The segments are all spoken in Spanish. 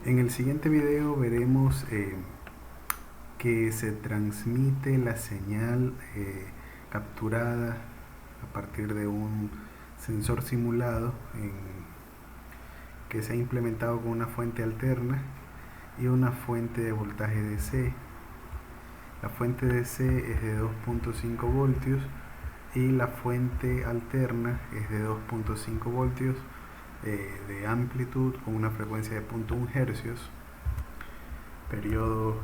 En el siguiente video veremos que se transmite la señal capturada a partir de un sensor simulado que se ha implementado con una fuente alterna y una fuente de voltaje DC. La fuente DC es de 2.5 voltios y la fuente alterna es de 2.5 voltios de amplitud con una frecuencia de 0.1 hercios, periodo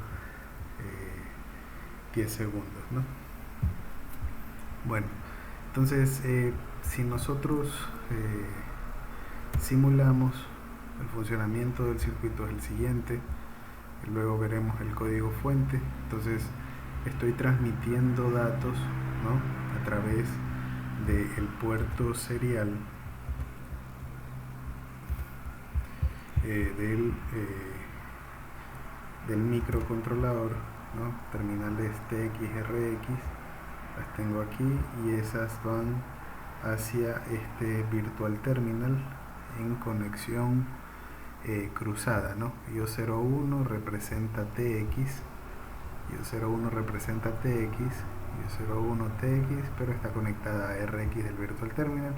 10 segundos, ¿no? Bueno, entonces si nosotros simulamos el funcionamiento del circuito es el siguiente, y luego veremos el código fuente. Entonces estoy transmitiendo datos, ¿no?, a través del puerto serial del microcontrolador, ¿no? Terminales TX, RX, las tengo aquí y esas van hacia este virtual terminal en conexión cruzada, ¿no? IO01 representa TX, IO01 representa TX, IO01 TX, pero está conectada a RX del virtual terminal,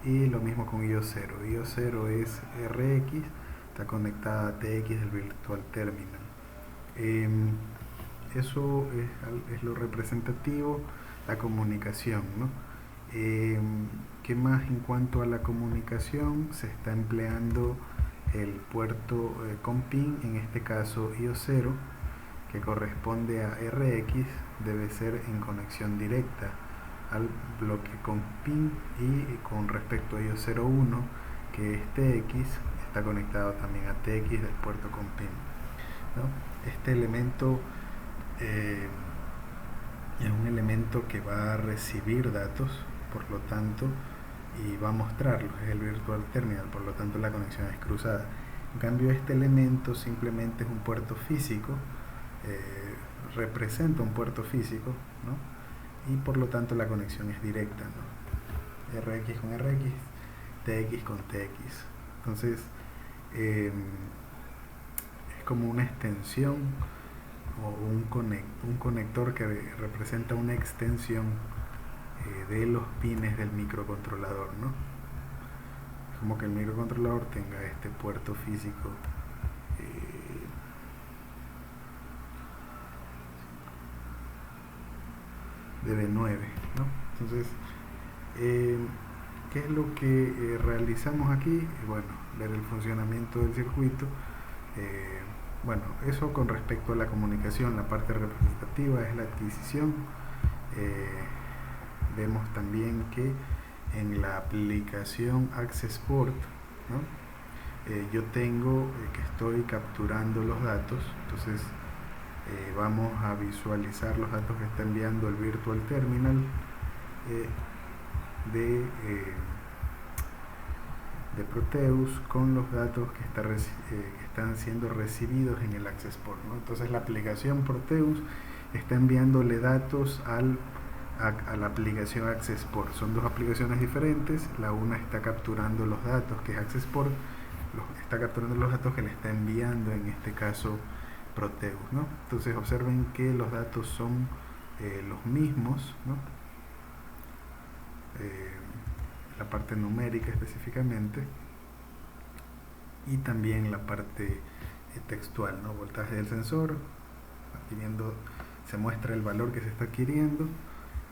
y lo mismo con IO0. IO0 es RX, está conectada a TX del virtual terminal. Eso es lo representativo, la comunicación, ¿no? ¿Qué más en cuanto a la comunicación? Se está empleando el puerto con pin, en este caso IO0, que corresponde a RX, debe ser en conexión directa al bloque con pin, y con respecto a IO01, que es TX, está conectado también a TX del puerto con pin, ¿no? Este elemento es un elemento que va a recibir datos, por lo tanto, y va a mostrarlos, es el virtual terminal, por lo tanto la conexión es cruzada. En cambio, este elemento simplemente es un puerto físico, representa un puerto físico, ¿no?, y por lo tanto la conexión es directa, ¿no? RX con RX, TX con TX. Entonces es como una extensión o un conector que representa una extensión de los pines del microcontrolador, ¿no? Es como que el microcontrolador tenga este puerto físico de B9, ¿no? Entonces, ¿qué es lo que realizamos aquí? Bueno, ver el funcionamiento del circuito. Bueno, eso con respecto a la comunicación. La parte representativa es la adquisición. Vemos también que en la aplicación Access Port, ¿no?, yo tengo que estoy capturando los datos. Entonces vamos a visualizar los datos que está enviando el virtual terminal de Proteus con los datos que están siendo recibidos en el Access Port, ¿no? Entonces la aplicación Proteus está enviándole datos a la aplicación Access Port. Son dos aplicaciones diferentes. La una está capturando los datos, que es Access Port, está capturando los datos que le está enviando, en este caso, Proteus, ¿no? Entonces observen que los datos son los mismos, ¿no? La parte numérica específicamente, y también la parte textual, ¿no? Voltaje del sensor, se muestra el valor que se está adquiriendo,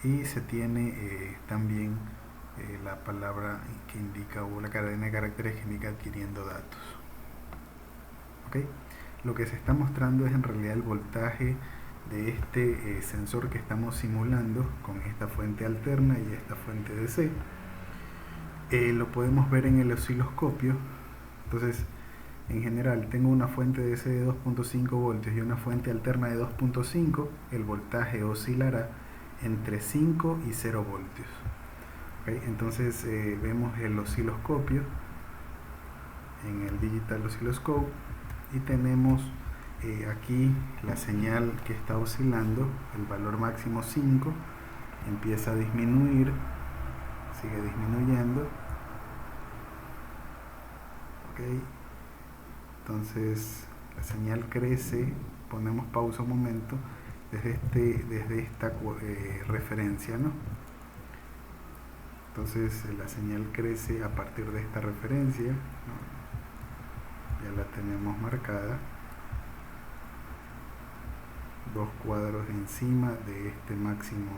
y se tiene también la palabra que indica, o la cadena de caracteres que indica adquiriendo datos. ¿Okay? Lo que se está mostrando es en realidad el voltaje de este sensor que estamos simulando con esta fuente alterna y esta fuente DC. Lo podemos ver en el osciloscopio. Entonces, en general, tengo una fuente DC de 2.5 voltios y una fuente alterna de 2.5. El voltaje oscilará entre 5 y 0 voltios. ¿Okay? Entonces vemos el osciloscopio en el Digital Oscilloscope, y tenemos aquí la señal que está oscilando, el valor máximo 5, empieza a disminuir, sigue disminuyendo. ¿Okay? Entonces la señal crece, ponemos pausa un momento desde esta referencia, ¿no? Entonces la señal crece a partir de esta referencia, ¿no? Ya la tenemos marcada, 2 cuadros encima de este máximo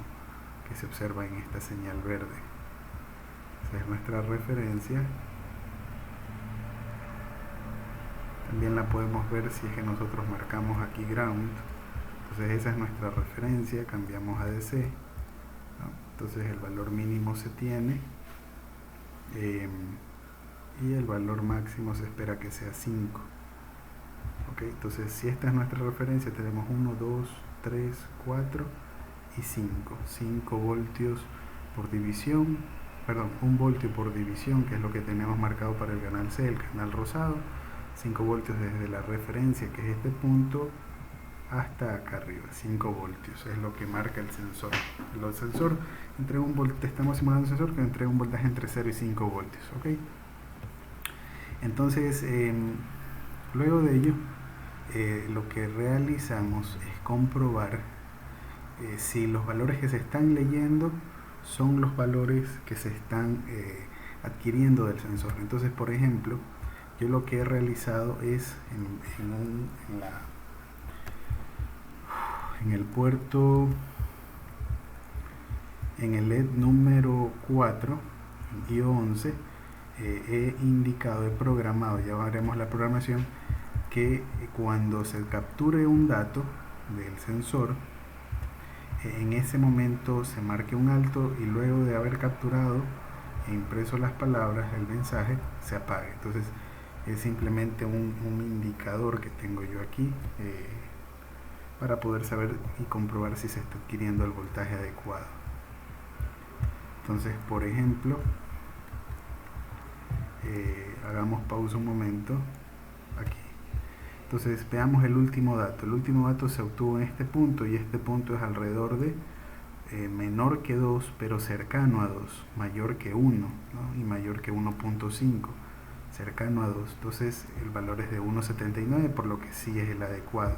que se observa en esta señal verde. Esa es nuestra referencia. También la podemos ver si es que nosotros marcamos aquí ground. Entonces esa es nuestra referencia, cambiamos a DC, ¿no? Entonces el valor mínimo se tiene y el valor máximo se espera que sea 5. ¿Ok? Entonces si esta es nuestra referencia, tenemos 1, 2, 3, 4 y 5. 5 voltios por división, perdón, 1 voltio por división, que es lo que tenemos marcado para el canal C, el canal rosado. 5 voltios desde la referencia, que es este punto, hasta acá arriba. 5 voltios es lo que marca el sensor. El sensor entrega un voltaje, estamos simulando un sensor que entrega un voltaje entre 0 y 5 voltios. ¿Ok? Entonces, luego de ello, lo que realizamos es comprobar si los valores que se están leyendo son los valores que se están adquiriendo del sensor. Entonces, por ejemplo, yo lo que he realizado es en el puerto, en el LED número 4, I11, he indicado, he programado, ya veremos la programación, que cuando se capture un dato del sensor, en ese momento se marque un alto y luego de haber capturado e impreso las palabras, el mensaje se apague. Entonces es simplemente un indicador que tengo yo aquí para poder saber y comprobar si se está adquiriendo el voltaje adecuado. Entonces, por ejemplo, hagamos pausa un momento aquí. Entonces veamos el último dato. El último dato se obtuvo en este punto y este punto es alrededor de menor que 2 pero cercano a 2, mayor que 1, ¿no? Y mayor que 1.5, cercano a 2. Entonces el valor es de 1.79, por lo que sí es el adecuado.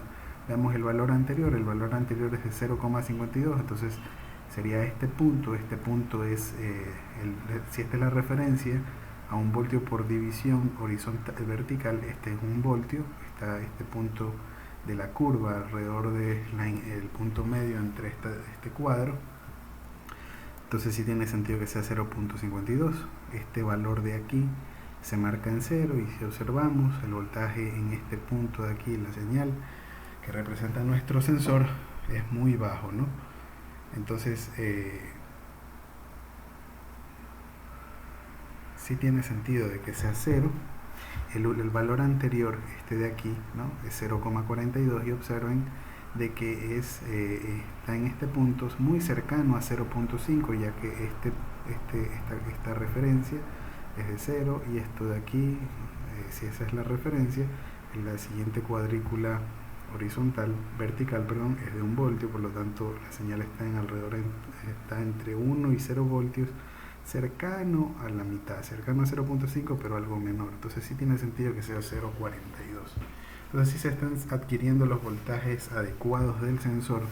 Veamos el valor anterior es de 0,52, entonces sería este punto es, si esta es la referencia a 1 voltio por división horizontal vertical, este es 1 voltio, está este punto de la curva alrededor del punto medio entre este cuadro, entonces sí tiene sentido que sea 0.52. Este valor de aquí se marca en 0 y si observamos el voltaje en este punto de aquí, la señal que representa nuestro sensor, es muy bajo, ¿no? Entonces sí tiene sentido de que sea 0. El valor anterior, este de aquí, ¿no? Es 0,42 y observen de que está en este punto muy cercano a 0.5, ya que esta referencia es de 0 y esto de aquí, si esa es la referencia, en la siguiente cuadrícula vertical, es de 1 voltio, por lo tanto la señal está entre 1 y 0 voltios, cercano a la mitad, cercano a 0.5 pero algo menor. Entonces sí tiene sentido que sea 0.42. Entonces sí se están adquiriendo los voltajes adecuados del sensor.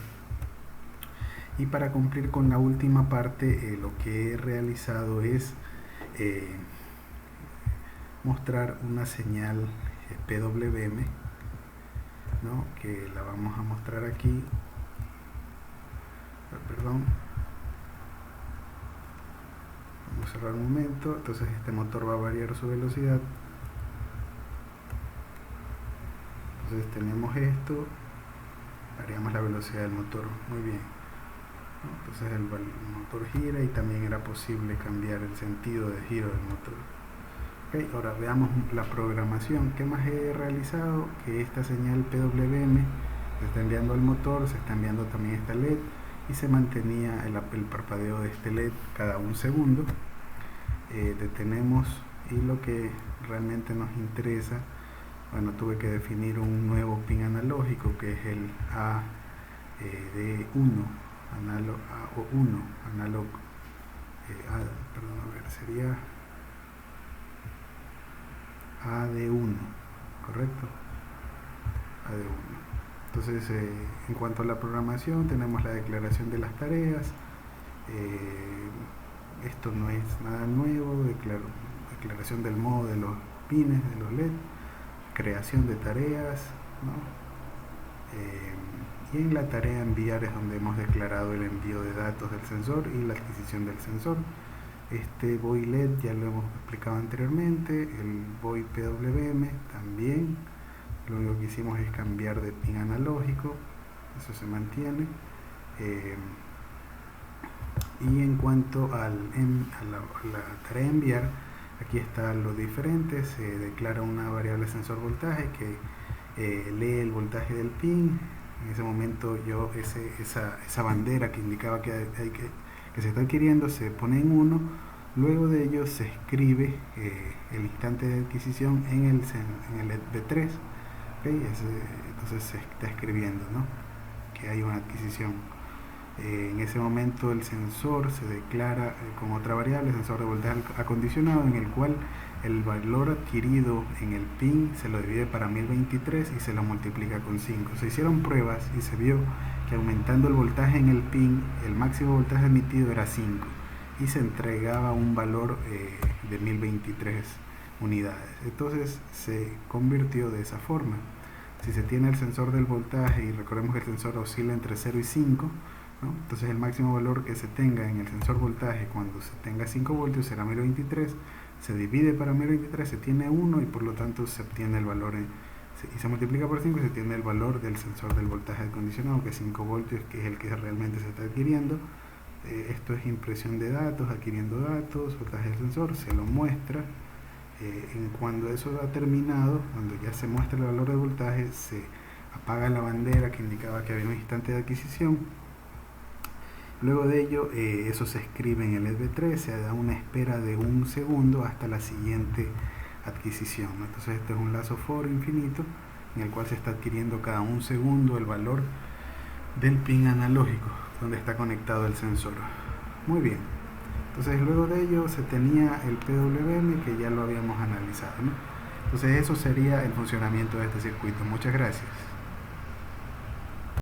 Y para cumplir con la última parte, lo que he realizado es mostrar una señal PWM, ¿no? Que la vamos a mostrar aquí. Perdón, vamos a cerrar un momento. Entonces este motor va a variar su velocidad. Entonces tenemos esto, variamos la velocidad del motor, muy bien, ¿no? Entonces el motor gira y también era posible cambiar el sentido de giro del motor. Okay, ahora veamos la programación. ¿Qué más he realizado? Que esta señal PWM se está enviando al motor, se está enviando también esta LED y se mantenía el parpadeo de este LED cada 1 segundo. Detenemos y lo que realmente nos interesa, bueno, tuve que definir un nuevo pin analógico que es el AD1, sería AD1, ¿correcto? AD1. Entonces, en cuanto a la programación, tenemos la declaración de las tareas. Esto no es nada nuevo, declaración del modo de los pines, de los LED, creación de tareas, ¿no? Y en la tarea enviar es donde hemos declarado el envío de datos del sensor y la adquisición del sensor. Este VOI LED ya lo hemos explicado anteriormente, el VOI PWM también. Lo único que hicimos es cambiar de pin analógico, eso se mantiene. Y en cuanto a la tarea enviar, aquí está lo diferente. Se declara una variable sensor voltaje que lee el voltaje del pin. En ese momento esa bandera que indicaba que se está adquiriendo se pone en 1. Luego de ello se escribe el instante de adquisición en el B3. ¿Okay? Entonces se está escribiendo, ¿no?, que hay una adquisición. En ese momento el sensor se declara con otra variable, sensor de voltaje acondicionado, en el cual el valor adquirido en el pin se lo divide para 1023 y se lo multiplica con 5. Se hicieron pruebas y se vio que aumentando el voltaje en el pin, el máximo voltaje emitido era 5 y se entregaba un valor de 1023 unidades. Entonces se convirtió de esa forma. Si se tiene el sensor del voltaje, y recordemos que el sensor oscila entre 0 y 5, ¿no?, entonces el máximo valor que se tenga en el sensor voltaje cuando se tenga 5 voltios será 1023, se divide para 1023, se tiene 1 y por lo tanto se obtiene el valor y se multiplica por 5 y se tiene el valor del sensor del voltaje acondicionado, que es 5 voltios, que es el que realmente se está adquiriendo. Esto es impresión de datos, adquiriendo datos, voltaje del sensor, se lo muestra. Cuando eso ha terminado, cuando ya se muestra el valor de voltaje, se apaga la bandera que indicaba que había un instante de adquisición. Luego de ello, eso se escribe en el EDB3, se da una espera de 1 segundo hasta la siguiente adquisición, ¿no? Entonces este es un lazo for infinito en el cual se está adquiriendo cada 1 segundo el valor del pin analógico donde está conectado el sensor. Muy bien. Entonces luego de ello se tenía el PWM, que ya lo habíamos analizado, ¿no? Entonces eso sería el funcionamiento de este circuito. Muchas gracias.